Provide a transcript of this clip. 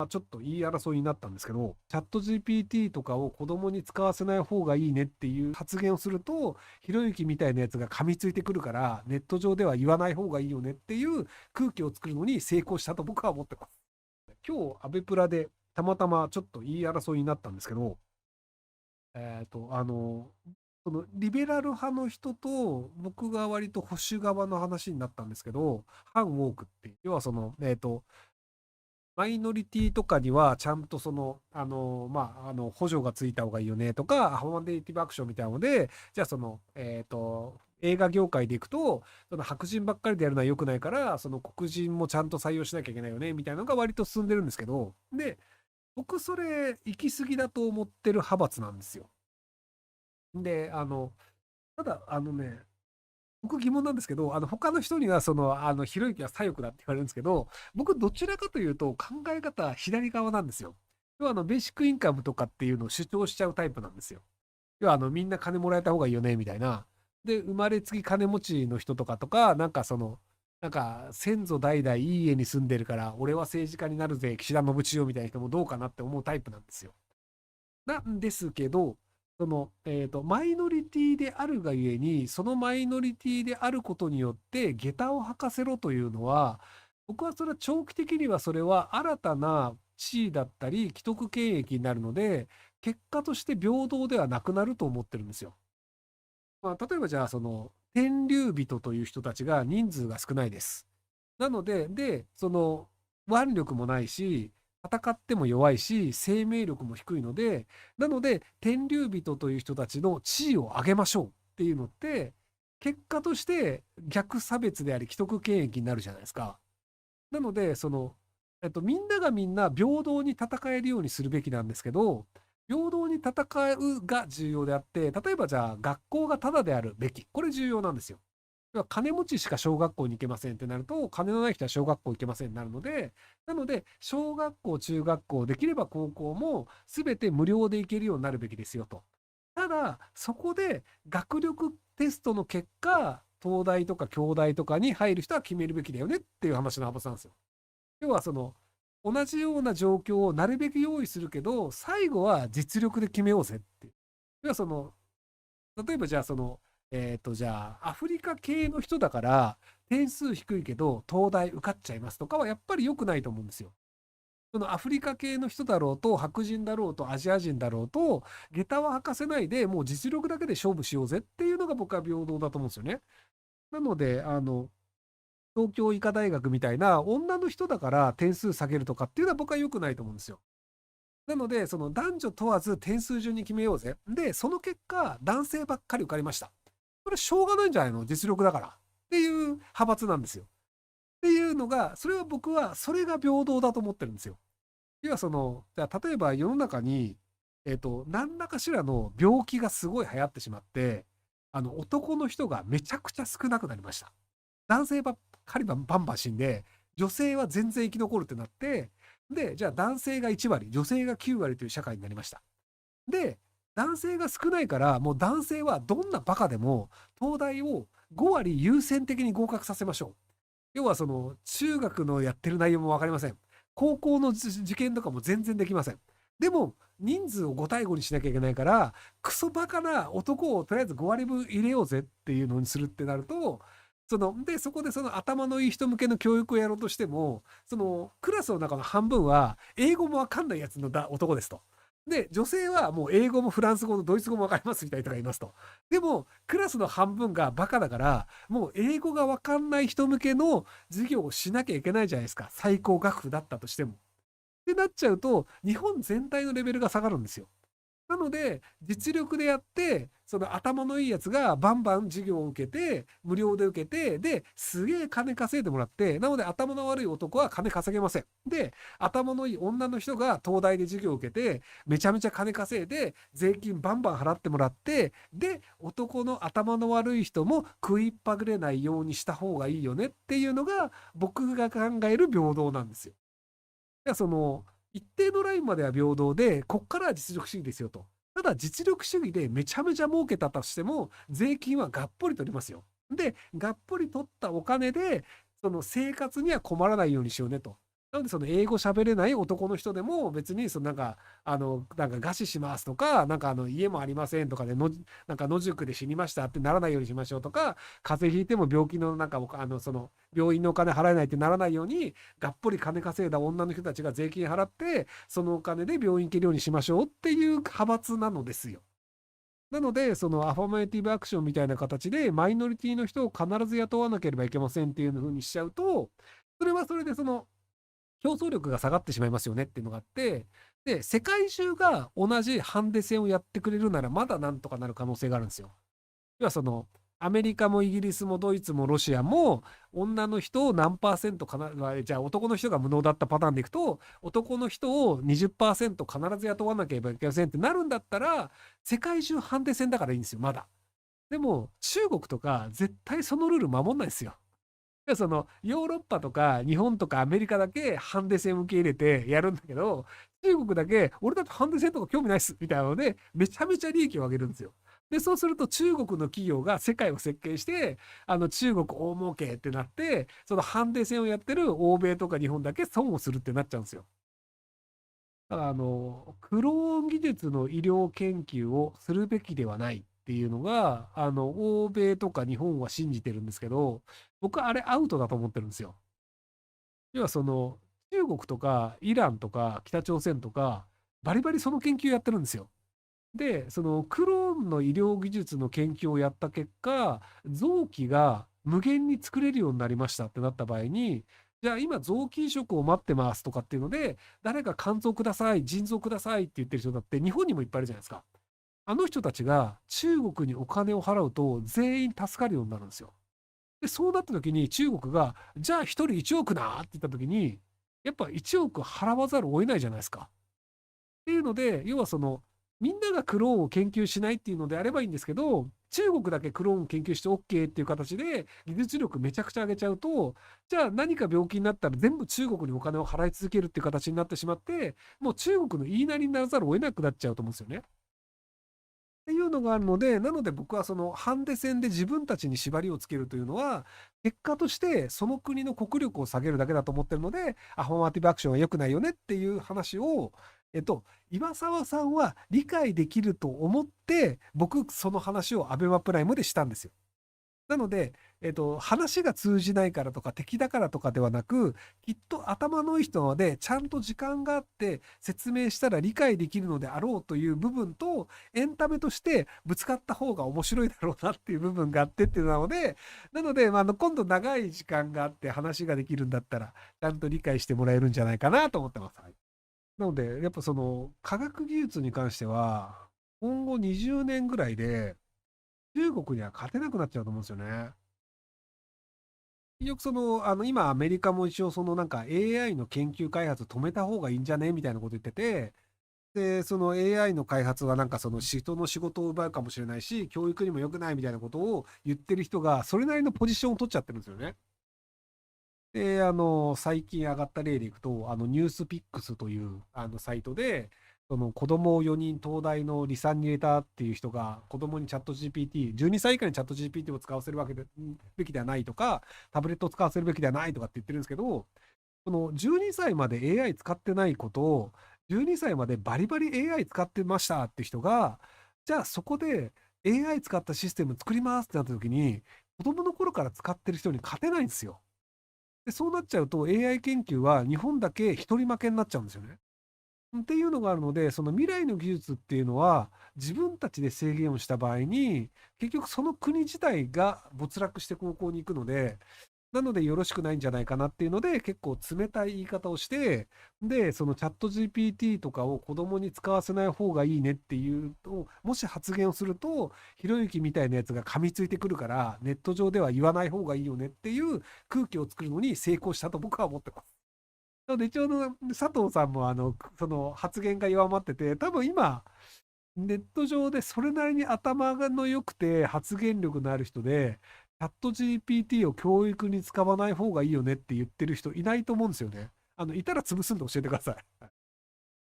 ちょっと言い争いになったんですけど、チャット GPT とかを子供に使わせない方がいいねっていう発言をすると、ひろゆきみたいなやつが噛みついてくるから、ネット上では言わない方がいいよねっていう空気を作るのに成功したと僕は思ってます。今日、アベプラでたまたまちょっと言い争いになったんですけど、えっと、あの、そのリベラル派の人と僕が割と保守側の話になったんですけど、反ウォークっていう、要はマイノリティとかにはちゃんと補助がついた方がいいよねとか、アファーマティブアクションみたいなので、じゃあ映画業界でいくと、その白人ばっかりでやるのは良くないから、その黒人もちゃんと採用しなきゃいけないよねみたいなのが割と進んでるんですけど、で、僕それ行き過ぎだと思ってる派閥なんですよ。で、ただ、僕疑問なんですけど、他の人には、ひろゆきは左翼だって言われるんですけど、僕どちらかというと考え方は左側なんですよ。要はベーシックインカムとかっていうのを主張しちゃうタイプなんですよ。要はみんな金もらえた方がいいよね、みたいな。で、生まれつき金持ちの人とかとか、なんか先祖代々いい家に住んでるから、俺は政治家になるぜ、岸田信千世みたいな人もどうかなって思うタイプなんですよ。なんですけど、マイノリティであるがゆえに、そのマイノリティであることによって、下駄を履かせろというのは、僕はそれは長期的にはそれは新たな地位だったり、既得権益になるので、結果として平等ではなくなると思ってるんですよ。例えばじゃあ、天竜人という人たちが人数が少ないです。なので、腕力もないし、戦っても弱いし、生命力も低いので、なので、天竜人という人たちの地位を上げましょうっていうのって、結果として逆差別であり、既得権益になるじゃないですか。なので、みんながみんな平等に戦えるようにするべきなんですけど、平等に戦うが重要であって、例えばじゃあ学校がタダであるべき、これ重要なんですよ。要は金持ちしか小学校に行けませんってなると、金のない人は小学校行けませんになるので、なので、小学校、中学校、できれば高校も全て無料で行けるようになるべきですよと。ただ、そこで学力テストの結果、東大とか京大とかに入る人は決めるべきだよねっていう話の派閥なんですよ。要は同じような状況をなるべく用意するけど、最後は実力で決めようぜって。要は例えばじゃあじゃあアフリカ系の人だから点数低いけど東大受かっちゃいますとかはやっぱり良くないと思うんですよ。そのアフリカ系の人だろうと白人だろうとアジア人だろうと下駄は履かせないでもう実力だけで勝負しようぜっていうのが僕は平等だと思うんですよね。なので東京医科大学みたいな女の人だから点数下げるとかっていうのは僕は良くないと思うんですよ。なので、その男女問わず点数順に決めようぜ。で、その結果、男性ばっかり受かりました。これしょうがないんじゃないの実力だから。っていう派閥なんですよ。っていうのが、それは僕は、それが平等だと思ってるんですよ。要はじゃあ例えば世の中に、何らかしらの病気がすごい流行ってしまって、男の人がめちゃくちゃ少なくなりました。男性ばっかりバンバン死んで、女性は全然生き残るってなって、で、じゃあ男性が1割、女性が9割という社会になりました。で、男性が少ないから、もう男性はどんなバカでも、東大を5割優先的に合格させましょう。要は中学のやってる内容も分かりません。高校の受験とかも全然できません。でも、人数を5対5にしなきゃいけないから、クソバカな男をとりあえず5割分入れようぜっていうのにするってなると、そこでその頭のいい人向けの教育をやろうとしても、クラスの中の半分は、英語もわかんないやつの男ですと。で、女性はもう英語もフランス語もドイツ語もわかりますみたいな人がいますと。でも、クラスの半分がバカだから、もう英語がわかんない人向けの授業をしなきゃいけないじゃないですか。最高学府だったとしても。ってなっちゃうと、日本全体のレベルが下がるんですよ。なので、実力でやって、その頭のいいやつがバンバン授業を受けて、無料で受けて、で、すげえ金稼いでもらって、なので頭の悪い男は金稼げません。で、頭のいい女の人が東大で授業を受けて、めちゃめちゃ金稼いで、税金バンバン払ってもらって、で、男の頭の悪い人も食いっぱぐれないようにした方がいいよねっていうのが、僕が考える平等なんですよ。や、一定のラインまでは平等で、こっからは実力主義ですよと。ただ、実力主義でめちゃめちゃ儲けたとしても、税金はがっぽり取りますよ。で、がっぽり取ったお金で、その生活には困らないようにしようねと。なので、その英語喋れない男の人でも別にそのなんか餓死しますとか、家もありませんとかでなんか野宿で死にましたってならないようにしましょうとか、風邪ひいても病気のその病院のお金払えないってならないように、がっぽり金稼いだ女の人たちが税金払って、そのお金で病院行けるようにしましょうっていう派閥なのですよ。なので、そのアファメーティブアクションみたいな形で、マイノリティの人を必ず雇わなければいけませんっていう風にしちゃうと、それはそれでその競争力が下がってしまいますよねっていうのがあって、で、世界中が同じハンデ戦をやってくれるなら、まだなんとかなる可能性があるんですよ。要はその、アメリカもイギリスもドイツもロシアも女の人を何パーセントじゃあ男の人が無能だったパターンでいくと、男の人を20%必ず雇わなければいけませんってなるんだったら、世界中ハンデ戦だからいいんですよ、まだ。でも中国とか絶対そのルール守んないですよ。そのヨーロッパとか日本とかアメリカだけハンデ戦受け入れてやるんだけど、中国だけ俺だってハンデ戦とか興味ないっすみたいなので、めちゃめちゃ利益を上げるんですよ。で、そうすると中国の企業が世界を席巻して、中国大儲けってなって、そのハンデ戦をやってる欧米とか日本だけ損をするってなっちゃうんですよ。だからクローン技術の医療研究をするべきではないっていうのが、欧米とか日本は信じてるんですけど、僕はあれアウトだと思ってるんですよ。要はその、中国とかイランとか北朝鮮とか、バリバリその研究やってるんですよ。で、そのクローンの医療技術の研究をやった結果、臓器が無限に作れるようになりましたってなった場合に、じゃあ今臓器移植を待ってますとかっていうので、誰か肝臓ください、腎臓くださいって言ってる人だって日本にもいっぱいいるじゃないですか。あの人たちが中国にお金を払うと全員助かるようになるんですよ。で、そうなった時に中国が、じゃあ一人1億なって言った時に、やっぱ1億払わざるを得ないじゃないですか。っていうので、要はその、みんながクローンを研究しないっていうのであればいいんですけど、中国だけクローンを研究して OK っていう形で技術力めちゃくちゃ上げちゃうと、じゃあ何か病気になったら全部中国にお金を払い続けるっていう形になってしまって、もう中国の言いなりにならざるを得なくなっちゃうと思うんですよね。っていうのがあるので、なので僕はそのハンデ戦で自分たちに縛りをつけるというのは、結果としてその国の国力を下げるだけだと思ってるので、アファーマティブアクションは良くないよねっていう話を、岩沢さんは理解できると思って、僕その話をアベマプライムでしたんですよ。なので、話が通じないからとか敵だからとかではなく、きっと頭のいい人なので、ちゃんと時間があって説明したら理解できるのであろうという部分と、エンタメとしてぶつかった方が面白いだろうなっていう部分があってっていうのなので、今度長い時間があって話ができるんだったら、ちゃんと理解してもらえるんじゃないかなと思ってます。はい。なので、やっぱその科学技術に関しては、今後20年ぐらいで、中国には勝てなくなっちゃうと思うんですよね。よくその、今アメリカも一応そのなんか AI の研究開発止めた方がいいんじゃねみたいなこと言ってて、で、その AI の開発はなんかその人の仕事を奪うかもしれないし、教育にも良くないみたいなことを言ってる人が、それなりのポジションを取っちゃってるんですよね。で、最近上がった例でいくと、ニュースピックスというサイトで、その子供を4人東大の離散に入れたっていう人が子供にチャット GPT、12歳以下にチャット GPT を使わせるべきではないとか、タブレットを使わせるべきではないとかって言ってるんですけど、この12歳まで AI 使ってないことを、12歳までバリバリ AI 使ってましたって人が、じゃあそこで AI 使ったシステム作りますってなった時に、子供の頃から使ってる人に勝てないんですよ。で、そうなっちゃうと AI 研究は日本だけ一人負けになっちゃうんですよね。っていうのがあるので、その未来の技術っていうのは、自分たちで制限をした場合に、結局その国自体が没落して高校に行くので、なのでよろしくないんじゃないかなっていうので、結構冷たい言い方をして、で、そのチャット GPT とかを子供に使わせない方がいいねっていうと、もし発言をすると、ひろゆきみたいなやつが噛みついてくるから、ネット上では言わない方がいいよねっていう空気を作るのに成功したと僕は思ってます。なので、一応佐藤さんもその発言が弱まってて、多分今、ネット上でそれなりに頭の良くて発言力のある人で、チャット GPT を教育に使わない方がいいよねって言ってる人いないと思うんですよね。いたら潰すんで教えてください。